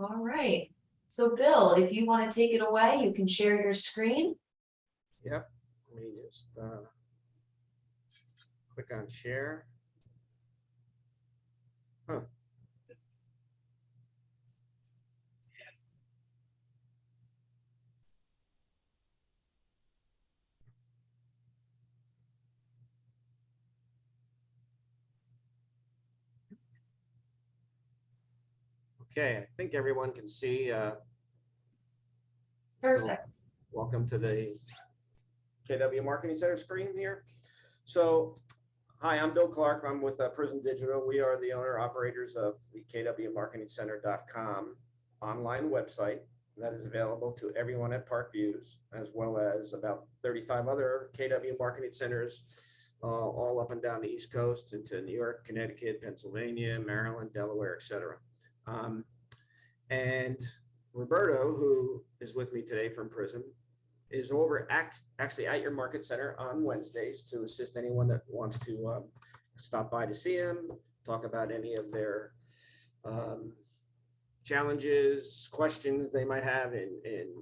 All right. So Bill, if you want to take it away, you can share your screen. Yep. Let me just click on share. Huh. Okay, I think everyone can see. Perfect. So welcome to the KW Marketing Center screen here. So, hi, I'm Bill Clark. I'm with Prism Digital. We are the owner operators of the kwmarketingcenter.com online website that is available to everyone at Parkviews, as well as about 35 other KW marketing centers, all up and down the East Coast into New York, Connecticut, Pennsylvania, Maryland, Delaware, etc. And Roberto, who is with me today from Prism, is over actually at your market center on Wednesdays to assist anyone that wants to stop by to see him, talk about any of their challenges, questions they might have in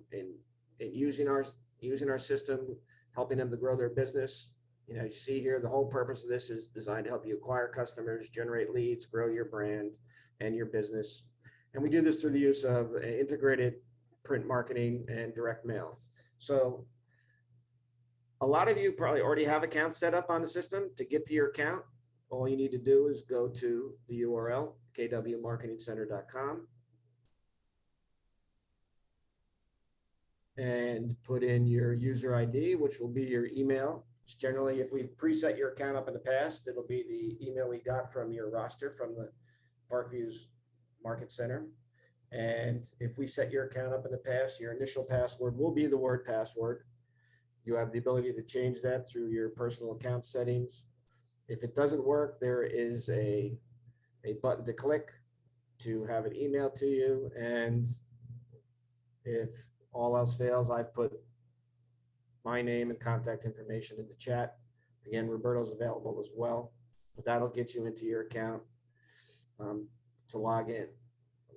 using our system, helping them to grow their business. You know, you see here, the whole purpose of this is designed to help you acquire customers, generate leads, grow your brand and your business. And we do this through the use of integrated print marketing and direct mail. So a lot of you probably already have accounts set up on the system. To get to your account, all you need to do is go to the URL, kwmarketingcenter.com, and put in your user ID, which will be your email. Generally, if we preset your account up in the past, it'll be the email we got from your roster from the Parkviews Market Center. And if we set your account up in the past, your initial password will be the word password. You have the ability to change that through your personal account settings. If it doesn't work, there is a button to click to have it emailed to you. And if all else fails, I put my name and contact information in the chat. Again, Roberto's available as well, but that'll get you into your account to log in.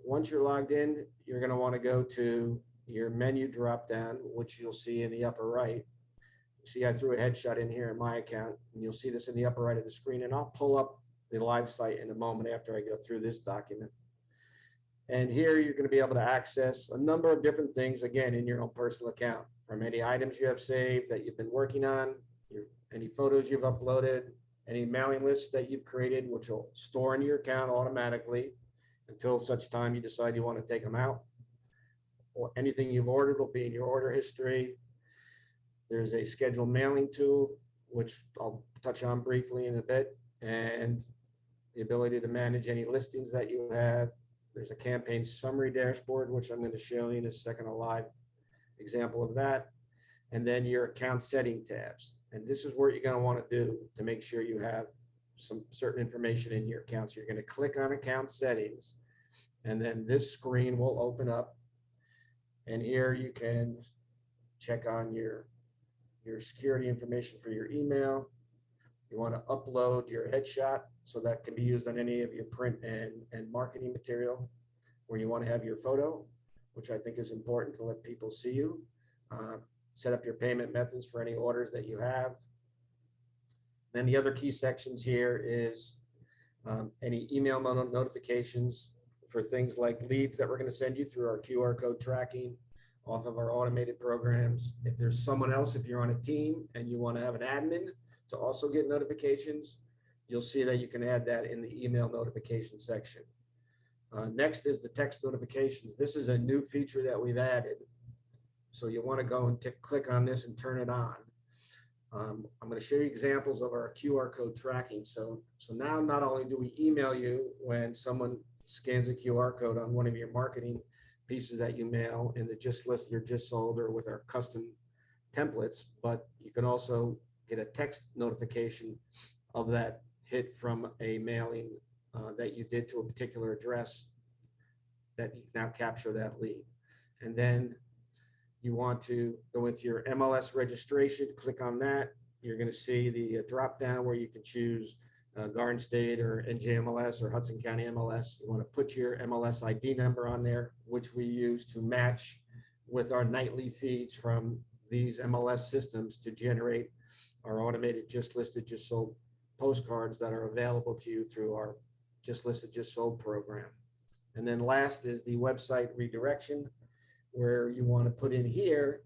Once you're logged in, you're going to want to go to your menu drop down, which you'll see in the upper right. See, I threw a headshot in here in my account, and you'll see this in the upper right of the screen. And I'll pull up the live site in a moment after I go through this document. And here you're going to be able to access a number of different things, again, in your own personal account, from any items you have saved that you've been working on, any photos you've uploaded, any mailing lists that you've created, which will store in your account automatically until such time you decide you want to take them out. Or anything you've ordered will be in your order history. There's a scheduled mailing tool, which I'll touch on briefly in a bit, and the ability to manage any listings that you have. There's a campaign summary dashboard, which I'm going to show you in a second, a live example of that. And then your account setting tabs. And this is what you're going to want to do to make sure you have some certain information in your account. So you're going to click on account settings, and then this screen will open up. And here you can check on your security information for your email. You want to upload your headshot, so that can be used on any of your print and marketing material, where you want to have your photo, which I think is important to let people see you. Set up your payment methods for any orders that you have. Then the other key sections here is any email notifications for things like leads that we're going to send you through our QR code tracking off of our automated programs. If there's someone else, if you're on a team and you want to have an admin to also get notifications, you'll see that you can add that in the email notification section. Next is the text notifications. This is a new feature that we've added. So you want to go and click on this and turn it on. I'm going to show you examples of our QR code tracking. So now not only do we email you when someone scans a QR code on one of your marketing pieces that you mail in the just listed or just sold or with our custom templates, but you can also get a text notification of that hit from a mailing that you did to a particular address that you now capture that lead. And then you want to go into your MLS registration, click on that. You're going to see the drop down where you can choose Garden State or NJMLS or Hudson County MLS. You want to put your MLS ID number on there, which we use to match with our nightly feeds from these MLS systems to generate our automated just listed, just sold postcards that are available to you through our just listed, just sold program. And then last is the website redirection, where you want to put in here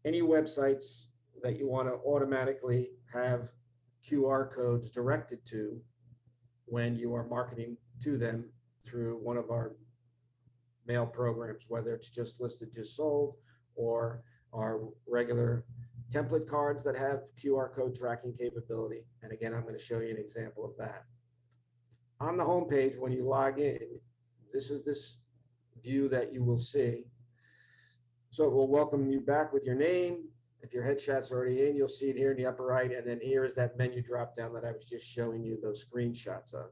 any websites that you want to automatically have QR codes directed to when you are marketing to them through one of our mail programs, whether it's just listed, just sold, or our regular template cards that have QR code tracking capability. And again, I'm going to show you an example of that. On the home page, when you log in, this is this view that you will see. So it will welcome you back with your name. If your headshot's already in, you'll see it here in the upper right. And then here is that menu drop down that I was just showing you those screenshots of.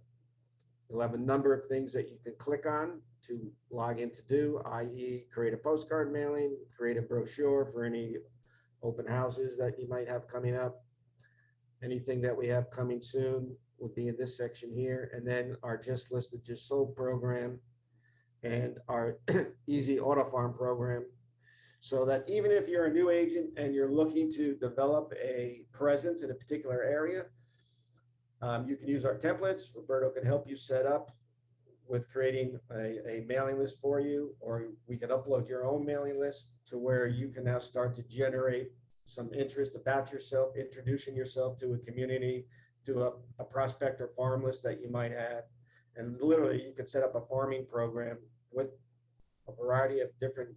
You'll have a number of things that you can click on to log in to do, i.e. create a postcard mailing, create a brochure for any open houses that you might have coming up. Anything that we have coming soon will be in this section here. And then our just listed, just sold program and our easy auto farm program. So that even if you're a new agent and you're looking to develop a presence in a particular area, you can use our templates. Roberto can help you set up with creating a mailing list for you, or we can upload your own mailing list to where you can now start to generate some interest about yourself, introducing yourself to a community, to a prospect or farm list that you might have. And literally you could set up a farming program with a variety of different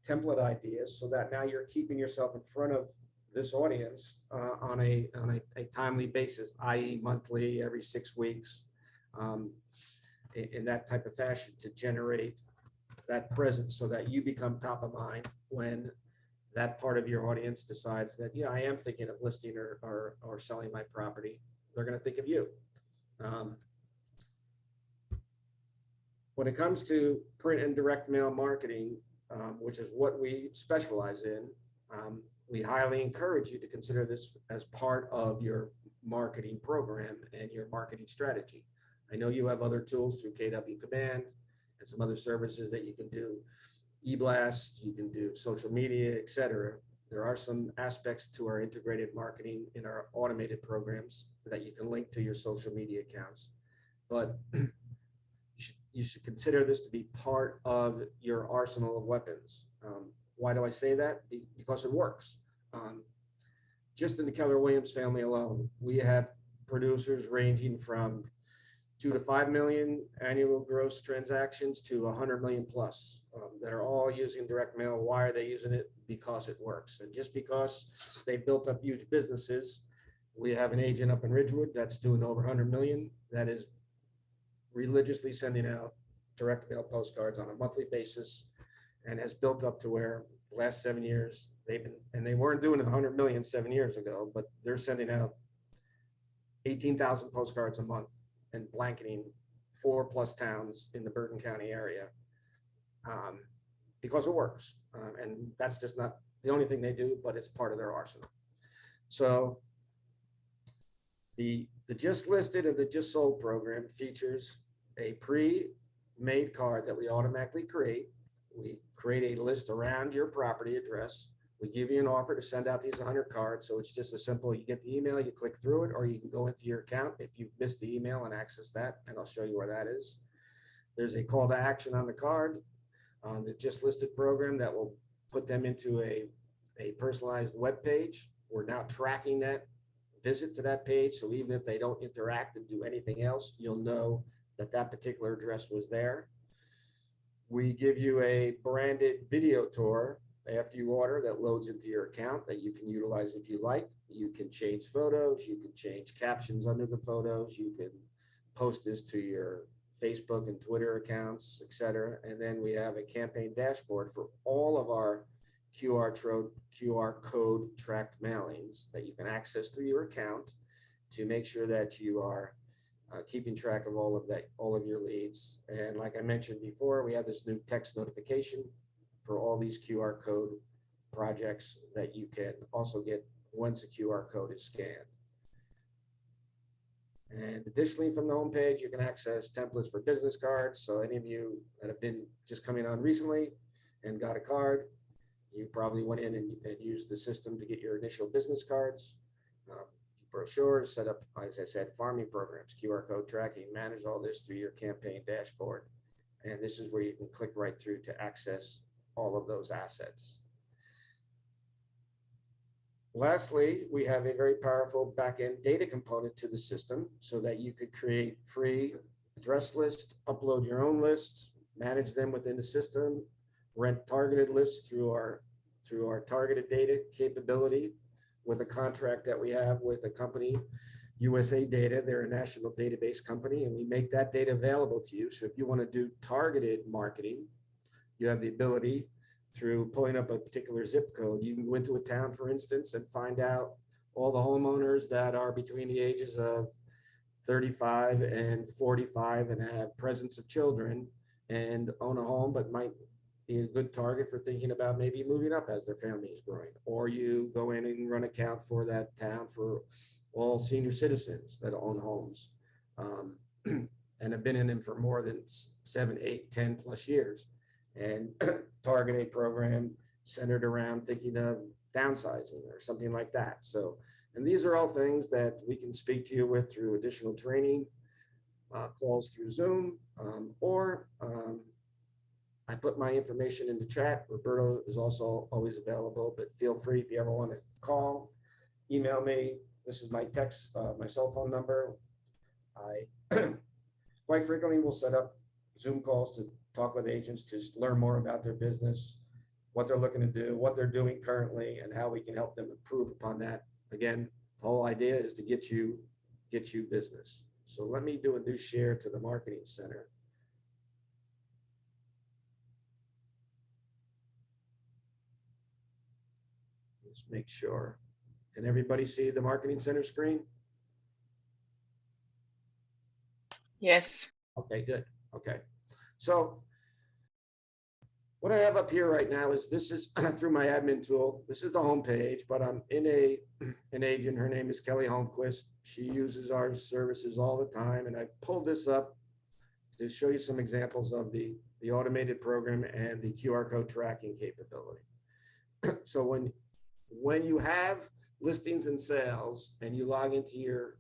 template ideas so that now you're keeping yourself in front of this audience on a timely basis, i.e. monthly, every 6 weeks, in that type of fashion to generate that presence so that you become top of mind when that part of your audience decides that, yeah, I am thinking of listing or selling my property. They're going to think of you. When it comes to print and direct mail marketing, which is what we specialize in, we highly encourage you to consider this as part of your marketing program and your marketing strategy. I know you have other tools through KW Command and some other services that you can do, e-blast, you can do social media, etc. There are some aspects to our integrated marketing in our automated programs that you can link to your social media accounts. But you should consider this to be part of your arsenal of weapons. Why do I say that? Because it works. Just in the Keller Williams family alone, we have producers ranging from 2 to 5 million annual gross transactions to 100 million plus that are all using direct mail. Why are they using it? Because it works. And just because they built up huge businesses, we have an agent up in Ridgewood that's doing over 100 million that is religiously sending out direct mail postcards on a monthly basis and has built up to where the last 7 years they weren't doing 100 million 7 years ago, but they're sending out 18,000 postcards a month and blanketing 4+ towns in the Bergen County area because it works. And that's just not the only thing they do, but it's part of their arsenal. So the just listed and the just sold program features a pre-made card that we automatically create. We create a list around your property address. We give you an offer to send out these 100 cards. So it's just as simple. You get the email, you click through it, or you can go into your account if you've missed the email and access that. And I'll show you where that is. There's a call to action on the card on the just listed program that will put them into a personalized web page. We're now tracking that visit to that page. So even if they don't interact and do anything else, you'll know that that particular address was there. We give you a branded video tour after you order that loads into your account that you can utilize if you like. You can change photos, you can change captions under the photos, you can post this to your Facebook and Twitter accounts, etc. And then we have a campaign dashboard for all of our QR code tracked mailings that you can access through your account to make sure that you are keeping track of all of your leads. And like I mentioned before, we have this new text notification for all these QR code projects that you can also get once a QR code is scanned. And additionally, from the homepage, you can access templates for business cards. So any of you that have been just coming on recently and got a card, you probably went in and used the system to get your initial business cards, brochures, set up, as I said, farming programs, QR code tracking, manage all this through your campaign dashboard. And this is where you can click right through to access all of those assets. Lastly, we have a very powerful backend data component to the system so that you could create free address lists, upload your own lists, manage them within the system, rent targeted lists through our targeted data capability with a contract that we have with a company, USA Data. They're a national database company, and we make that data available to you. So if you want to do targeted marketing, you have the ability through pulling up a particular zip code. You can go into a town, for instance, and find out all the homeowners that are between the ages of 35 and 45 and have presence of children and own a home, but might be a good target for thinking about maybe moving up as their family is growing. Or you go in and run account for that town for all senior citizens that own homes and have been in them for more than 7, 8, 10 plus years, and target a program centered around thinking of downsizing or something like that. So, and these are all things that we can speak to you with through additional training, calls through Zoom, or I put my information in the chat. Roberto is also always available, but feel free if you ever want to call, email me. This is my text, my cell phone number. I quite frequently will set up Zoom calls to talk with agents, to learn more about their business, what they're looking to do, what they're doing currently, and how we can help them improve upon that. Again, the whole idea is to get you business. So let me do a new share to the Marketing Center. Just make sure. Can everybody see the Marketing Center screen? Yes. Okay, good. Okay. So what I have up here right now is, this is through my admin tool. This is the home page, but I'm in an agent. Her name is Kelly Holmquist. She uses our services all the time. And I pulled this up to show you some examples of the automated program and the QR code tracking capability. So when you have listings and sales and you log into your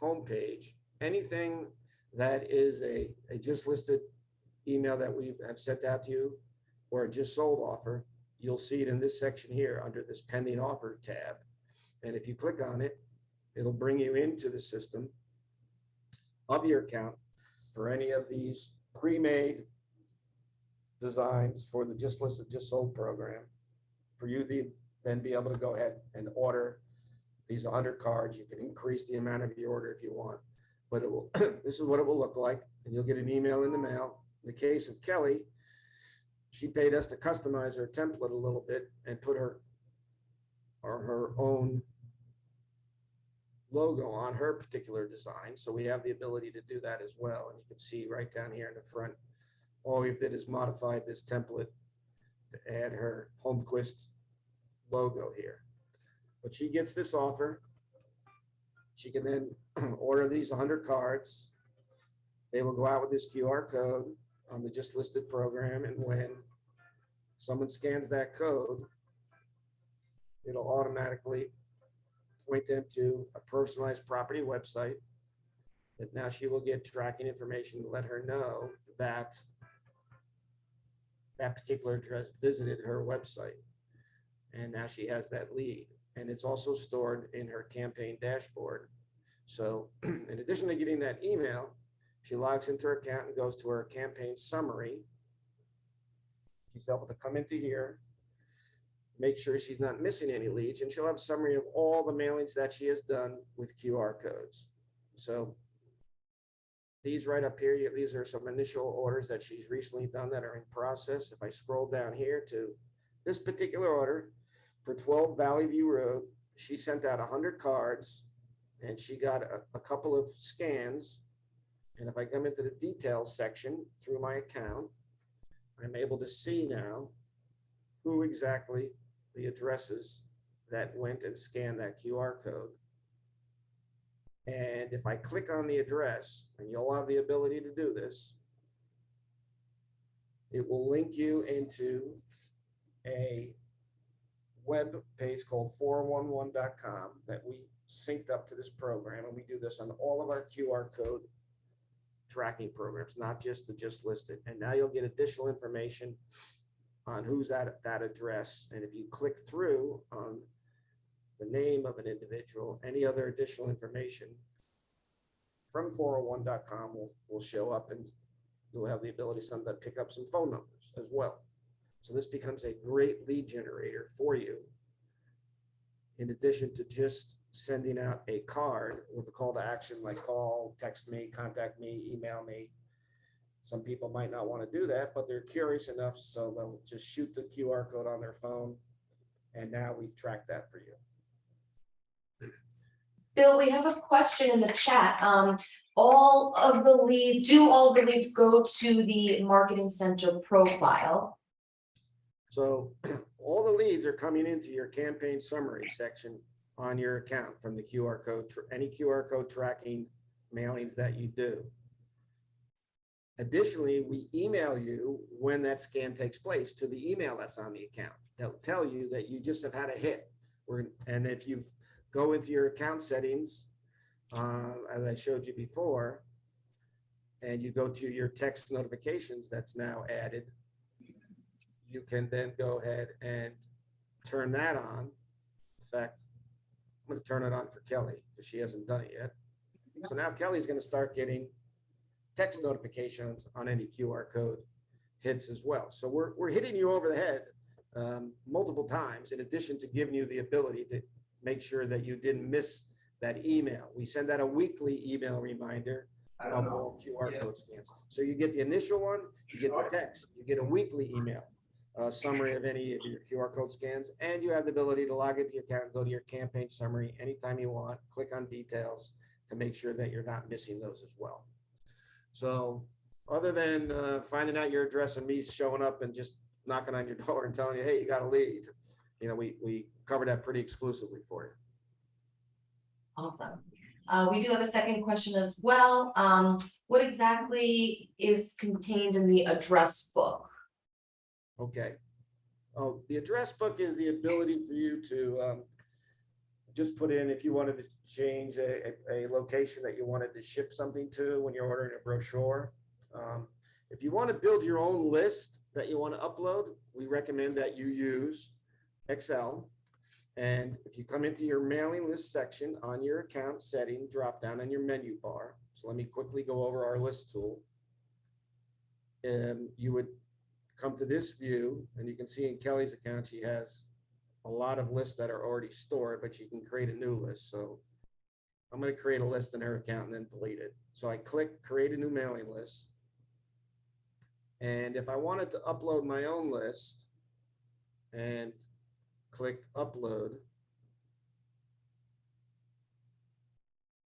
homepage, anything that is a just listed email that we have sent out to you, or a just sold offer, you'll see it in this section here under this pending offer tab. And if you click on it, it'll bring you into the system of your account for any of these pre-made designs for the just listed, just sold program, for you to then be able to go ahead and order these 100 cards. You can increase the amount of your order if you want, but it will, this is what it will look like, and you'll get an email in the mail. In the case of Kelly, she paid us to customize her template a little bit and put her own logo on her particular design. So we have the ability to do that as well. And you can see right down here in the front, all we did is modified this template to add her Holmquist logo here. But she gets this offer. She can then order these 100 cards. They will go out with this QR code on the just listed program, and when someone scans that code, it'll automatically point them to a personalized property website that now she will get tracking information to let her know that that particular address visited her website. And now she has that lead, and it's also stored in her campaign dashboard. So in addition to getting that email, she logs into her account and goes to her campaign summary. She's able to come into here, make sure she's not missing any leads, and she'll have a summary of all the mailings that she has done with QR codes. So these right up here, these are some initial orders that she's recently done that are in process. If I scroll down here to this particular order for 12 Valley View Road, she sent out 100 cards and she got a couple of scans. And if I come into the details section through my account, I'm able to see now who exactly the addresses that went and scanned that QR code. And if I click on the address, and you'll have the ability to do this, it will link you into a web page called 411.com that we synced up to this program. And we do this on all of our QR code tracking programs, not just the just listed. And now you'll get additional information on who's at that address. And if you click through on the name of an individual, any other additional information from 401.com will show up, and you'll have the ability sometimes to pick up some phone numbers as well. So this becomes a great lead generator for you, in addition to just sending out a card with a call to action like call, text me, contact me, email me. Some people might not want to do that, but they're curious enough, so they'll just shoot the QR code on their phone, and now we've tracked that for you. Bill, we have a question in the chat. Do all of the leads go to the Marketing Center profile? So all the leads are coming into your campaign summary section on your account from the QR code, any QR code tracking mailings that you do. Additionally, we email you when that scan takes place to the email that's on the account. They'll tell you that you just have had a hit. And if you go into your account settings, as I showed you before, and you go to your text notifications that's now added, you can then go ahead and turn that on. In fact, I'm going to turn it on for Kelly because she hasn't done it yet. So now Kelly's going to start getting text notifications on any QR code hits as well. So we're hitting you over the head multiple times, in addition to giving you the ability to make sure that you didn't miss that email. We send out a weekly email reminder of all QR code scans. So you get the initial one, you get the text, you get a weekly email summary of any of your QR code scans, and you have the ability to log into your account, go to your campaign summary anytime you want, click on details to make sure that you're not missing those as well. So other than finding out your address and me showing up and just knocking on your door and telling you, hey, you got a lead, you know, we cover that pretty exclusively for you. Awesome. We do have a second question as well. What exactly is contained in the address book? Okay. Oh, the address book is the ability for you to just put in, if you wanted to change a location that you wanted to ship something to when you're ordering a brochure. If you want to build your own list that you want to upload, we recommend that you use Excel. And if you come into your mailing list section on your account setting, drop down on your menu bar. So let me quickly go over our list tool. And you would come to this view, and you can see in Kelly's account, she has a lot of lists that are already stored, but you can create a new list. So I'm going to create a list in her account and then delete it. So I click create a new mailing list. And if I wanted to upload my own list and click upload,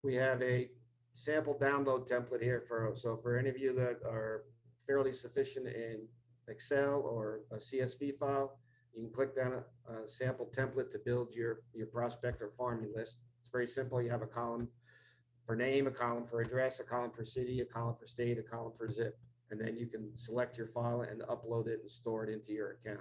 we have a sample download template here for any of you that are fairly sufficient in Excel or a CSV file. You can click down a sample template to build your prospect or farming list. It's very simple. You have a column for name, a column for address, a column for city, a column for state, a column for zip. And then you can select your file and upload it and store it into your account.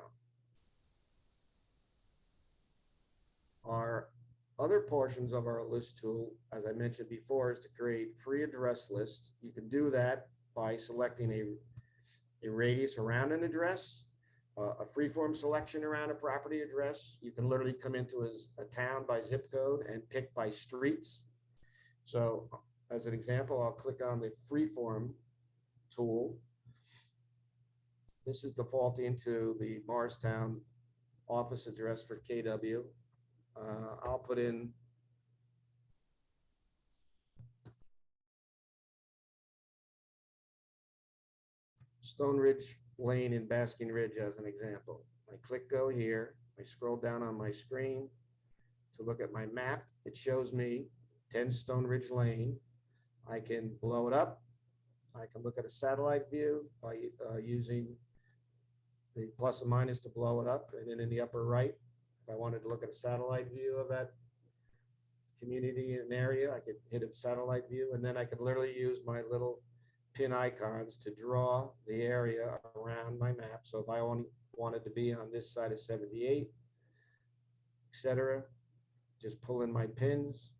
Our other portions of our list tool, as I mentioned before, is to create free address lists. You can do that by selecting a radius around an address, a freeform selection around a property address. You can literally come into a town by zip code and pick by streets. So as an example, I'll click on the freeform tool. This is defaulting to the Morristown office address for KW. I'll put in Stone Ridge Lane in Basking Ridge as an example. I click go here. I scroll down on my screen to look at my map. It shows me 10 Stone Ridge Lane. I can blow it up. I can look at a satellite view by using the plus and minus to blow it up. And then in the upper right, if I wanted to look at a satellite view of that community in an area. I could hit a satellite view, and then I could literally use my little pin icons to draw the area around my map. So if I only wanted to be on this side of 78, etc., just pull in my pins,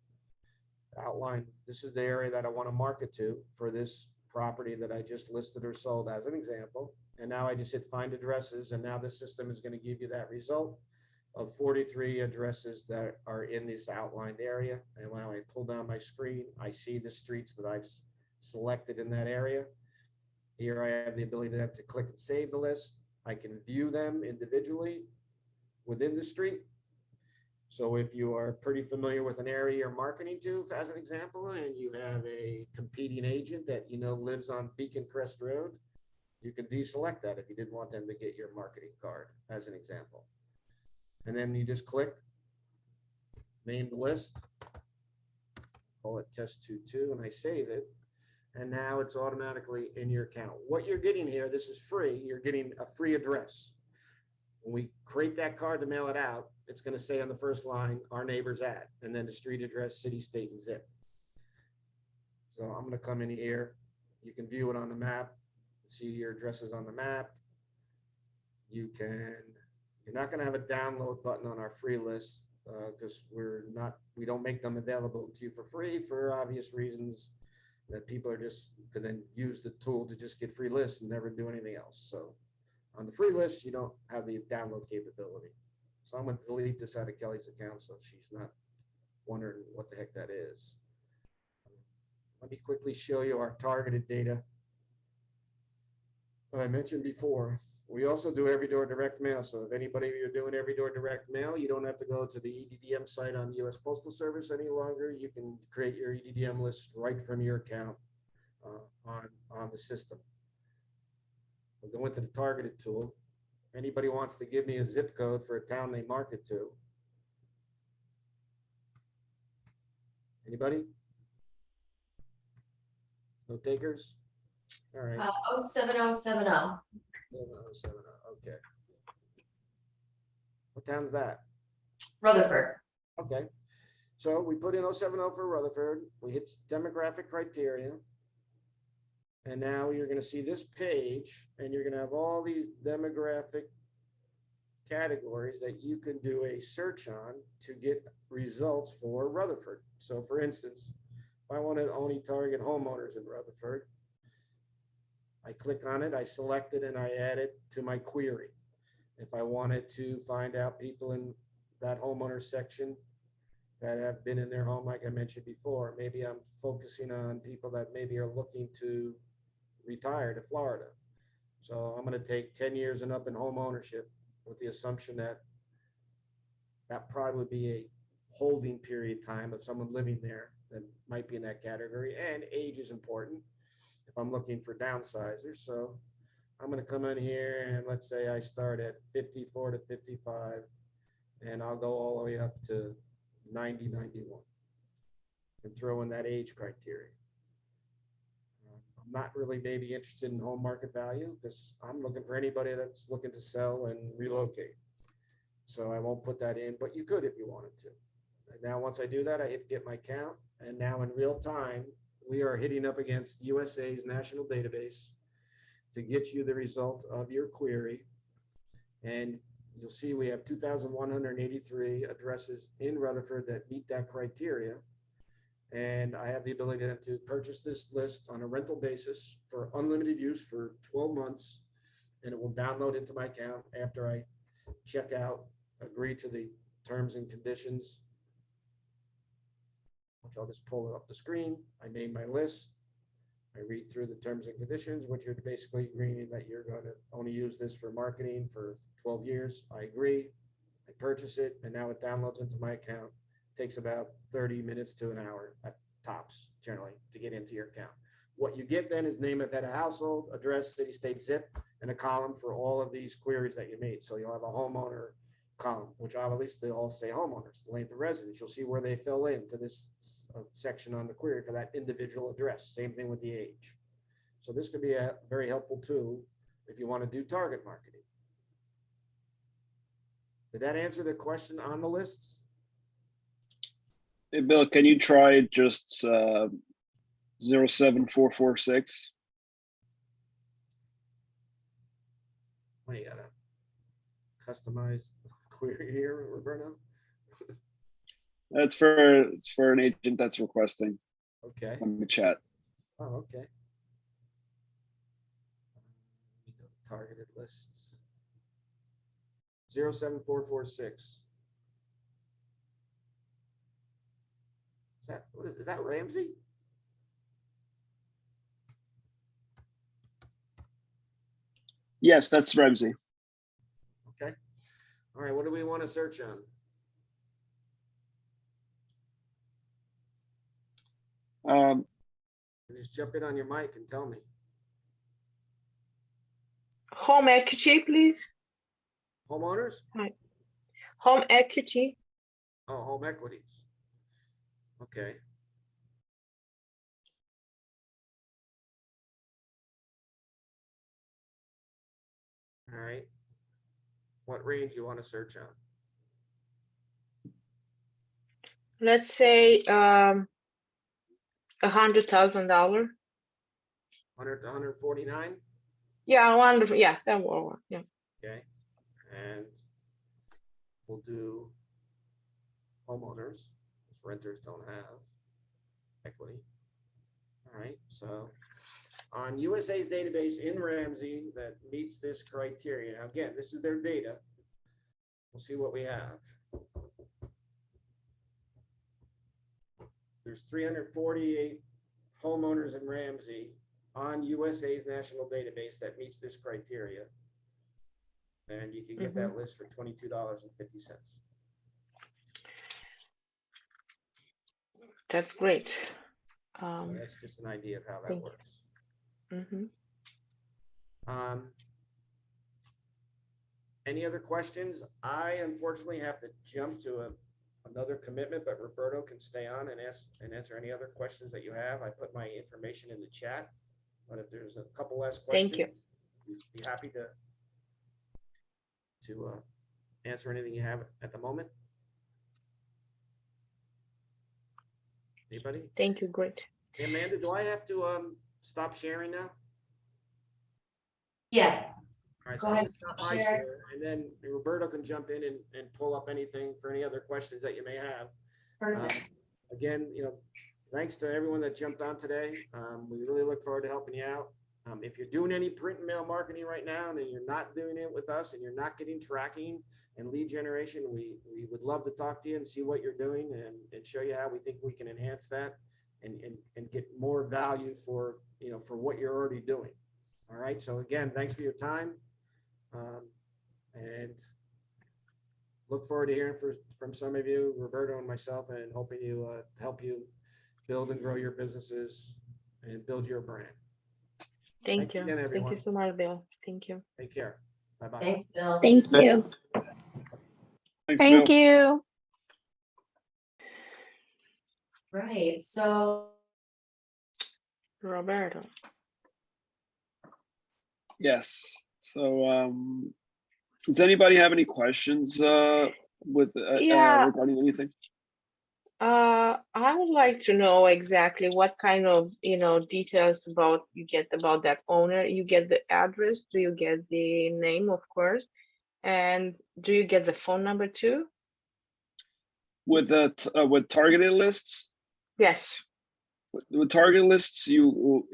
outline. This is the area that I want to market to for this property that I just listed or sold as an example. And now I just hit find addresses, and now the system is going to give you that result of 43 addresses that are in this outlined area. And when I pull down my screen, I see the streets that I've selected in that area. Here I have the ability then to click and save the list. I can view them individually within the street. So if you are pretty familiar with an area you're marketing to, as an example, and you have a competing agent that you know lives on Beacon Crest Road, you can deselect that if you didn't want them to get your marketing card, as an example. And then you just click, name the list, call it test 22, and I save it. And now it's automatically in your account. What you're getting here, this is free. You're getting a free address. When we create that card to mail it out, it's going to say on the first line, our neighbor's at, and then the street address, city, state, and zip. So I'm going to come in here. You can view it on the map, see your addresses on the map. You're not going to have a download button on our free list because we don't make them available to you for free for obvious reasons that people are just can then use the tool to just get free lists and never do anything else. So on the free list, you don't have the download capability. So I'm going to delete this out of Kelly's account so she's not wondering what the heck that is. Let me quickly show you our targeted data that I mentioned before. We also do every door direct mail. So if anybody you're doing every door direct mail, you don't have to go to the EDDM site on US Postal Service any longer. You can create your EDDM list right from your account on the system. We'll go into the targeted tool. Anybody wants to give me a zip code for a town they market to? Anybody? No takers? All right. 07070. 7070, okay. What town's that? Rutherford. Okay. So we put in 070 for Rutherford. We hit demographic criteria. And now you're going to see this page, and you're going to have all these demographic categories that you can do a search on to get results for Rutherford. So for instance, if I want to only target homeowners in Rutherford, I click on it, I select it, and I add it to my query. If I wanted to find out people in that homeowner section that have been in their home, like I mentioned before, maybe I'm focusing on people that maybe are looking to retire to Florida. So I'm going to take 10 years and up in home ownership with the assumption that that probably would be a holding period time of someone living there that might be in that category. And age is important if I'm looking for downsizers. So I'm going to come in here and let's say I start at 54 to 55 and I'll go all the way up to 90, 91 and throw in that age criteria. I'm not really maybe interested in home market value because I'm looking for anybody that's looking to sell and relocate. So I won't put that in, but you could if you wanted to. And now, once I do that, I hit get my count. And now in real time, we are hitting up against USA's national database to get you the result of your query. And you'll see we have 2,183 addresses in Rutherford that meet that criteria. And I have the ability to purchase this list on a rental basis for unlimited use for 12 months. And it will download into my account after I check out, agree to the terms and conditions, which I'll just pull it up the screen. I name my list. I read through the terms and conditions, which you're basically agreeing that you're going to only use this for marketing for 12 years. I agree. I purchase it, and now it downloads into my account. It takes about 30 minutes to an hour at tops, generally, to get into your account. What you get then is name of head of household, address, city, state, zip, and a column for all of these queries that you made. So you'll have a homeowner column, which obviously they all say homeowners, the length of residence. You'll see where they fill into this section on the query for that individual address. Same thing with the age. So this could be a very helpful tool if you want to do target marketing. Did that answer the question on the lists? Hey, Bill, can you try just 07446? What, you got a customized query here, Roberto? It's for an agent that's requesting Okay. on the chat. Oh, okay. Let me go to targeted lists. 07446. Is that Ramsey? Yes, that's Ramsey. Okay. All right, what do we want to search on? Just jump in on your mic and tell me. Home equity, please. Homeowners? Home equity. Oh, home equities. Okay. All right. What range you want to search on? Let's say $100,000. 100 to 149? Yeah, wonderful. Yeah, that will work. Yeah. Okay. And we'll do homeowners, because renters don't have equity. All right, so on USA's database in Ramsey that meets this criteria. Now, again, this is their data. We'll see what we have. There's 348 homeowners in Ramsey on USA's national database that meets this criteria. And you can get that list for $22.50. That's great. So that's just an idea of how that thank you. works. Any other questions? I unfortunately have to jump to another commitment, but Roberto can stay on and answer any other questions that you have. I put my information in the chat, but if there's a couple last questions, Thank you. we'd be happy to answer anything you have at the moment. Anybody? Thank you. Great. Hey, Amanda, do I have to stop sharing now? Yeah, All right, Go so I'm ahead, gonna stop my share. share, and then Roberto can jump in and pull up anything for any other questions that you may have. perfect. Again, thanks to everyone that jumped on today. We really look forward to helping you out. If you're doing any print and mail marketing right now and you're not doing it with us and you're not getting tracking and lead generation, we would love to talk to you and see what you're doing and show you how we think we can enhance that and get more value for what you're already doing. All right. So again, thanks for your time. And look forward to hearing from some of you, Roberto and myself, and hoping to help you build and grow your businesses and build your brand. Thank you. Again, Thank everyone. you so much, Bill. Thank you. Take care. Bye-bye. Thanks, Bill. Thank you. Thanks, Thank Bill. you. Right, so Roberto. Yes. So, does anybody have any questions with Yeah. regarding anything? I would like to know exactly what kind of, details you get about that owner. You get the address, do you get the name, of course, and do you get the phone number too? With that, with targeted lists, Yes. with target lists, you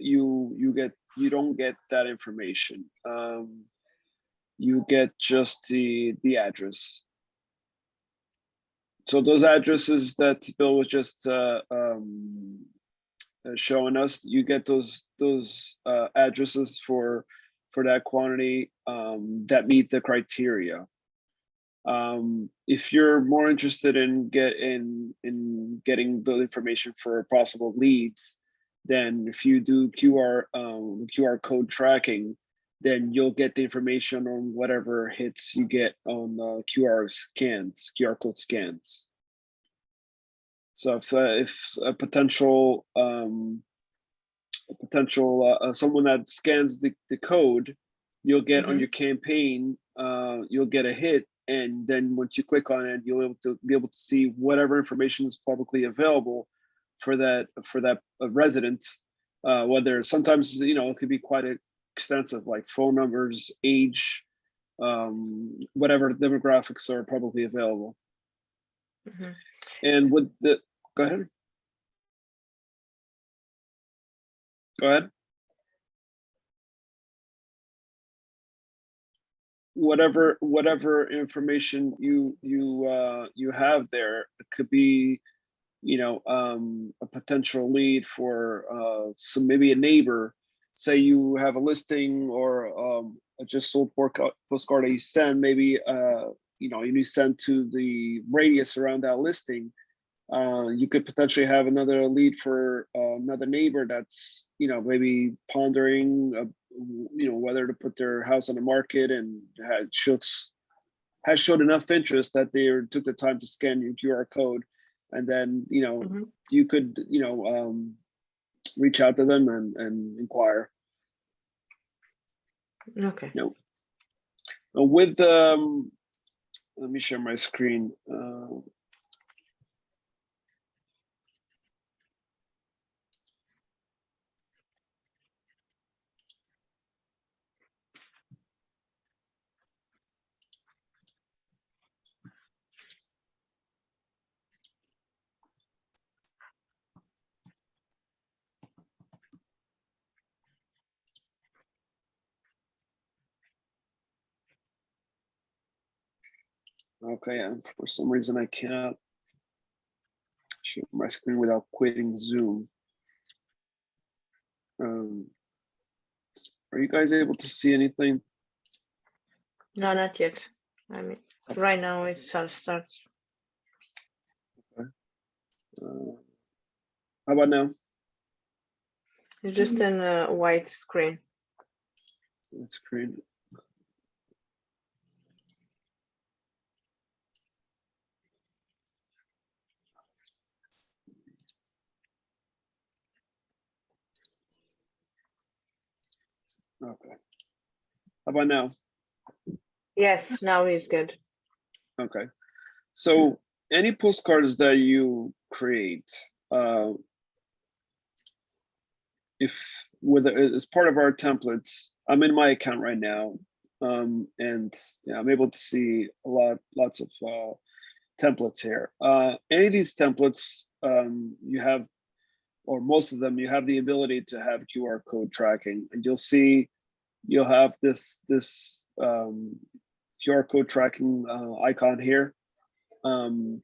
don't get that information. You get just the address. So those addresses that Bill was just showing us, you get those addresses for that quantity that meet the criteria. If you're more interested in getting the information for possible leads, then if you do QR code tracking, then you'll get the information on whatever hits you get on QR code scans. So if a potential someone that scans the code, you'll get on your campaign, you'll get a hit and then once you click on it, you'll be able to see whatever information is publicly available for that resident. Whether sometimes it could be quite extensive, like phone numbers, age, whatever demographics are publicly available. Mhm. And with the go ahead. Go ahead. Whatever information you have there, it could be a potential lead for some, maybe a neighbor. Say you have a listing or a just sold postcard that you send, maybe you send to the radius around that listing. You could potentially have another lead for another neighbor that's maybe pondering whether to put their house on the market, and has showed enough interest that they took the time to scan your QR code, and then Mhm. you could reach out to them and inquire. Okay. With let me share my screen. Okay, and for some reason I cannot share my screen without quitting Zoom. Are you guys able to see anything? No, not yet. I mean, right now it starts. How about now? It's just in a white screen. Screen. Okay. How about now? Yes, now it's good. Okay. So any postcards that you create, as part of our templates, I'm in my account right now, and I'm able to see lots of templates here. Any of these templates, you have, or most of them, you have the ability to have QR code tracking, and you'll have this QR code tracking icon here. And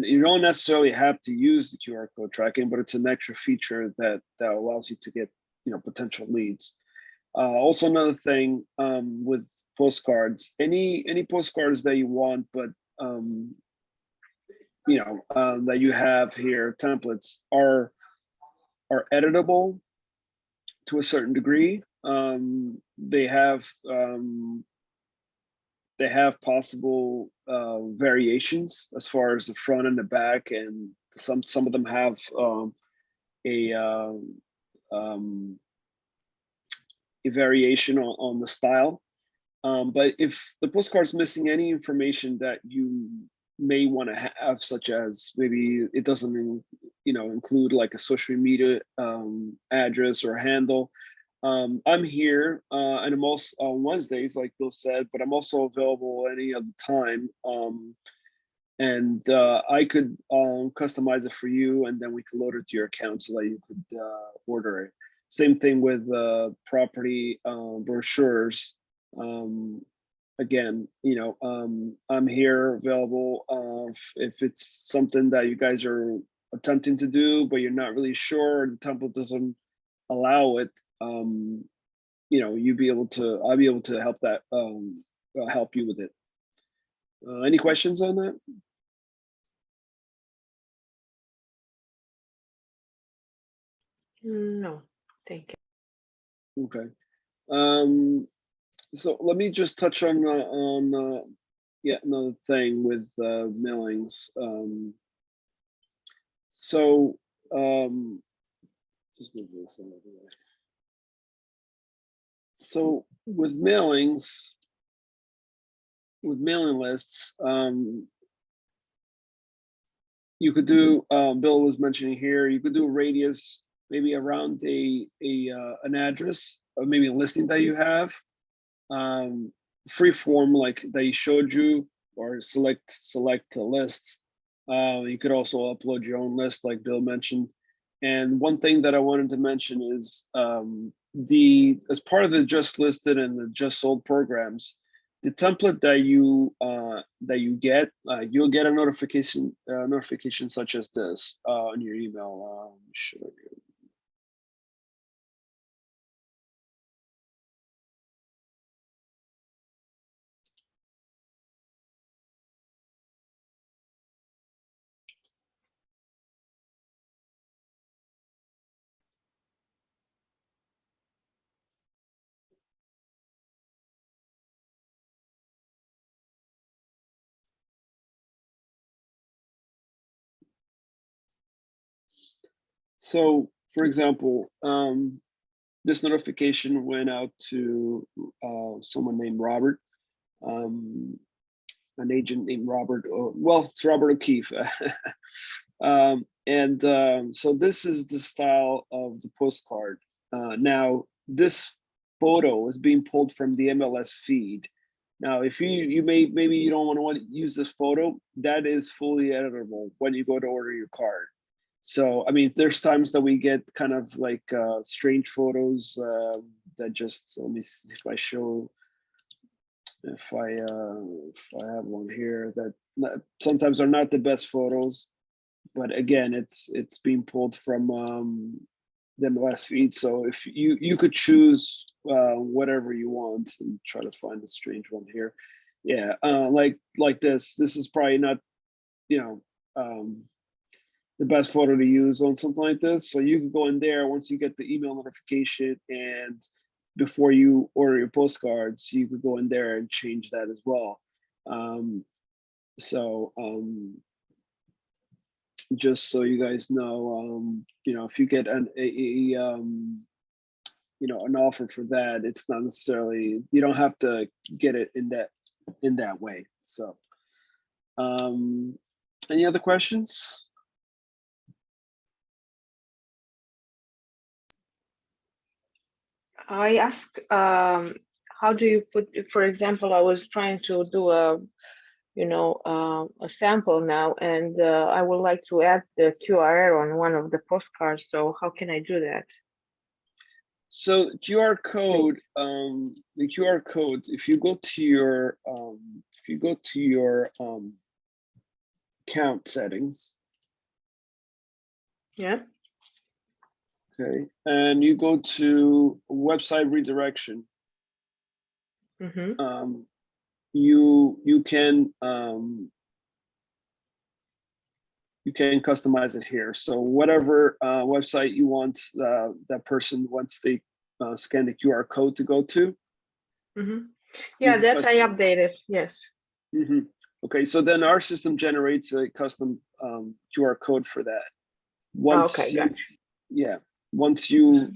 you don't necessarily have to use the QR code tracking, but it's an extra feature that allows you to get potential leads. Also, another thing with postcards, any postcards that you want, but that you have here, templates are editable to a certain degree. They have possible variations as far as the front and the back, and some of them have a variation on the style. But if the postcard's missing any information that you may want to have, such as maybe it doesn't include like a social media address or handle, I'm here and I'm also on Wednesdays, like Bill said, but I'm also available any other time. And I could customize it for you, and then we can load it to your account so that you could order it. Same thing with property brochures. Again, I'm here available if it's something that you guys are attempting to do, but you're not really sure, the template doesn't allow it. I'll be able to help that help you with it. Any questions on that? No, thank you. Okay. So let me just touch on yet another thing with mailings. So just move this out of the way. So with mailings, with mailing lists, you could do, Bill was mentioning here, you could do a radius maybe around an address, or maybe a listing that you have, free form like they showed you, or select a list. You could also upload your own list like Bill mentioned. And one thing that I wanted to mention is as part of the just listed and the just sold programs, the template that you get, you'll get a notification such as this on your email. Show you. So, for example, this notification went out to someone named Robert, an agent named Robert. Well, it's Robert O'Keefe. So this is the style of the postcard. Now, this photo is being pulled from the MLS feed. Now, if maybe you don't want to use this photo, that is fully editable when you go to order your card. So, I mean, there's times that we get kind of like strange photos that just, let me see if I show, if I have one here that sometimes are not the best photos, but again, it's being pulled from the MLS feed. So if you could choose whatever you want and try to find a strange one here. Yeah, like this is probably not, the best photo to use on something like this. So you can go in there once you get the email notification, and before you order your postcards, you could go in there and change that as well. Just so you guys know, if you get an offer for that, it's not necessarily, you don't have to get it in that way. So, any other questions? I ask, how do you put, for example, I was trying to do a sample now, and I would like to add the QR on one of the postcards. So how can I do that? So QR code, the QR code, if you go to your account settings. Yeah. Okay, and you go to website redirection. Mm-hmm. You can customize it here. So whatever website you want that person wants they scan the QR code to go to. Mm-hmm. Yeah, that I updated. Yes. Mm-hmm. Okay, so then our system generates a custom QR code for that. Once okay, gotcha. Yeah, once your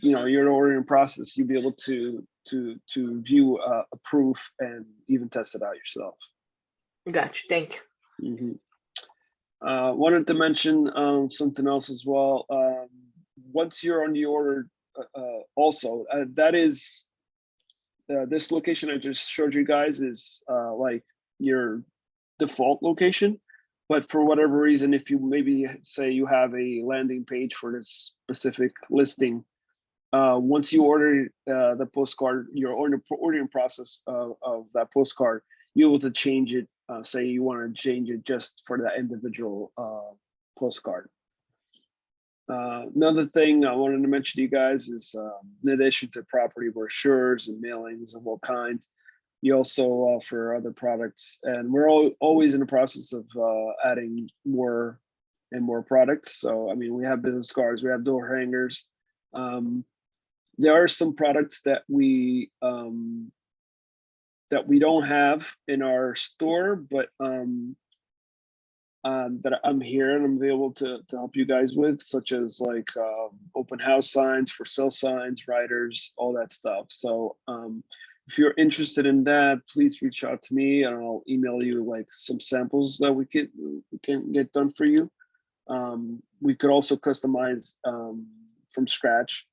ordering process, you'll be able to view a proof and even test it out yourself. Gotcha. Thank you. Mm-hmm. Wanted to mention something else as well. Once you're on the order, also that is this location I just showed you guys is like your default location. But for whatever reason, if you maybe say you have a landing page for this specific listing, once you order the postcard, your ordering process of that postcard, you're able to change it. Say you want to change it just for that individual postcard. Another thing I wanted to mention to you guys is, in addition to property brochures and mailings of all kinds, you also offer other products, and we're always in the process of adding more and more products. So, I mean, we have business cards, we have door hangers. There are some products that we don't have in our store, but that I'm here and I'm able to help you guys with, such as like open house signs, for sale signs, riders, all that stuff. So if you're interested in that, please reach out to me and I'll email you like some samples that we can get done for you. We could also customize from scratch.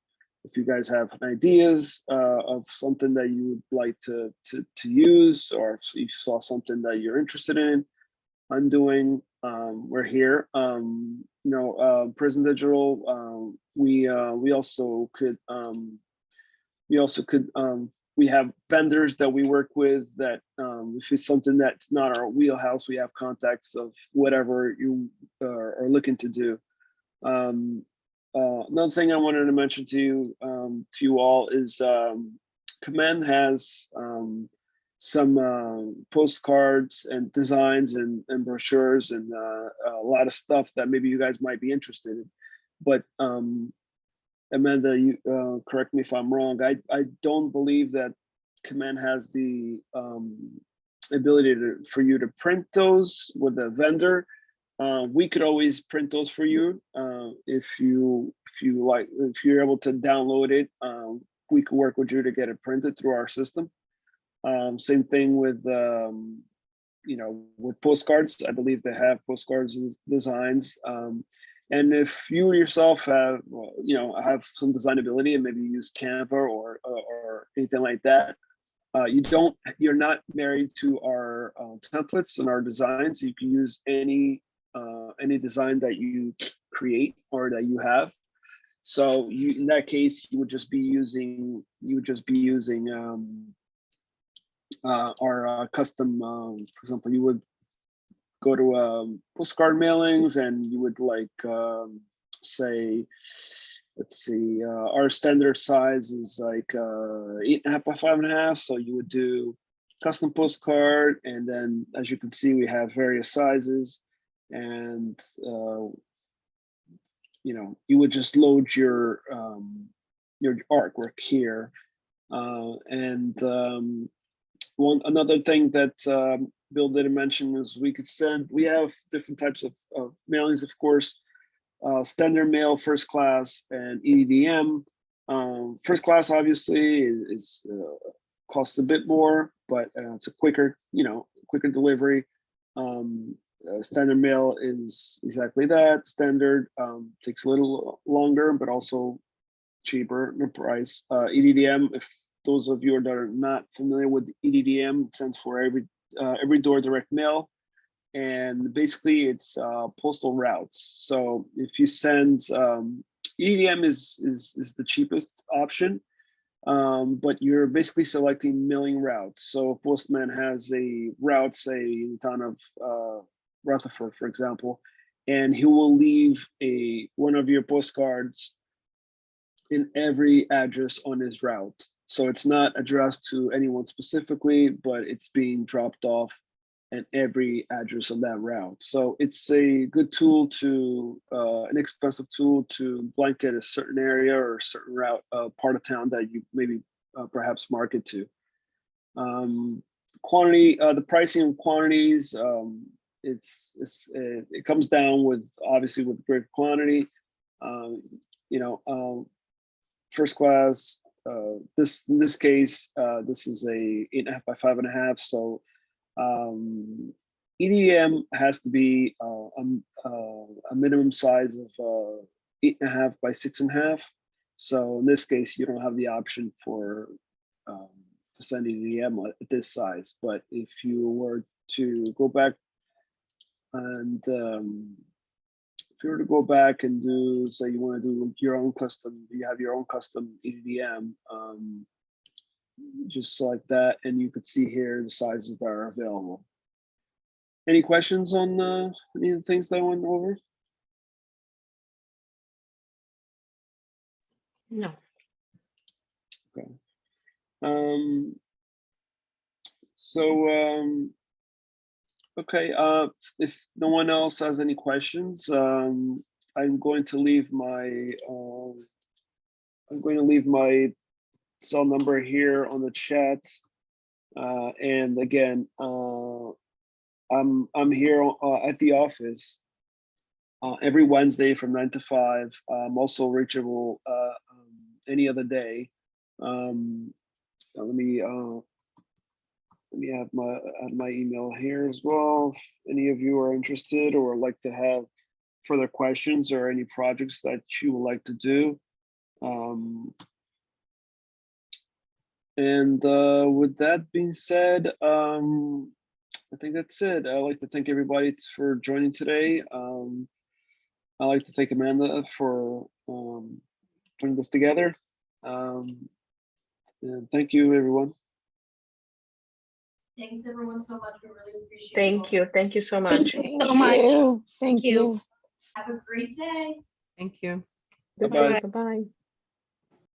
If you guys have ideas of something that you would like to use, or if you saw something that you're interested in doing, we're here. Prism Digital, we also could we have vendors that we work with that if it's something that's not our wheelhouse, we have contacts of whatever you are looking to do. Another thing I wanted to mention to you all is Command has some postcards and designs and brochures and a lot of stuff that maybe you guys might be interested in. But Amanda, you correct me if I'm wrong. I don't believe that Command has the ability for you to print those with a vendor. We could always print those for you if you're able to download it. We could work with you to get it printed through our system. Same thing with with postcards. I believe they have postcards designs. And if you yourself have some design ability and maybe use Canva or anything like that, you're not married to our templates and our designs. You can use any design that you create or that you have. So in that case, you would just be using our custom. For example, you would go to postcard mailings and you would say, let's see, our standard size is like 8.5 by 5.5. So you would do custom postcard, and then as you can see, we have various sizes, and you would just load your artwork here, and another thing that Bill didn't mention is we have different types of mailings, of course, standard mail, first class, and EDDM. First class obviously is costs a bit more, but it's a quicker delivery. Standard mail is exactly that. Standard takes a little longer, but also cheaper in price. EDDM, if those of you that are not familiar with EDDM, stands for every door direct mail, and basically it's postal routes. So if you send EDDM is the cheapest option, but you're basically selecting mailing routes. So a postman has a route, say in the town of Rutherford, for example, and he will leave one of your postcards in every address on his route. So it's not addressed to anyone specifically, but it's being dropped off at every address on that route. So it's a good tool an inexpensive tool to blanket a certain area or a certain route, part of town that you maybe perhaps market to. Quantity, the pricing of quantities, it comes down with obviously with great quantity. First class. In this case, this is a 8.5 by 5.5. So EDM has to be a minimum size of 8.5 by 6.5. So in this case, you don't have the option for to send EDM at this size. But if you were to go back and if you were to go back and do, say you want to do your own custom, you have your own custom EDM, just select that, and you could see here the sizes that are available. Any questions on any of the things that I went over? No. Okay. Okay, if no one else has any questions, I'm going to leave my cell number here on the chat. And again, I'm here at the office every Wednesday from 9 to 5. I'm also reachable any other day. let me add my email here as well. If any of you are interested or like to have further questions or any projects that you would like to do. And with that being said, I think that's it. I'd like to thank everybody for joining today. I'd like to thank Amanda for putting this together. And thank you, everyone. Thanks everyone so much. We really appreciate it. Thank you. Thank you so much. Thank you so much. Thank you. Have a great day. Thank you. Goodbye. Bye-bye. Bye-bye.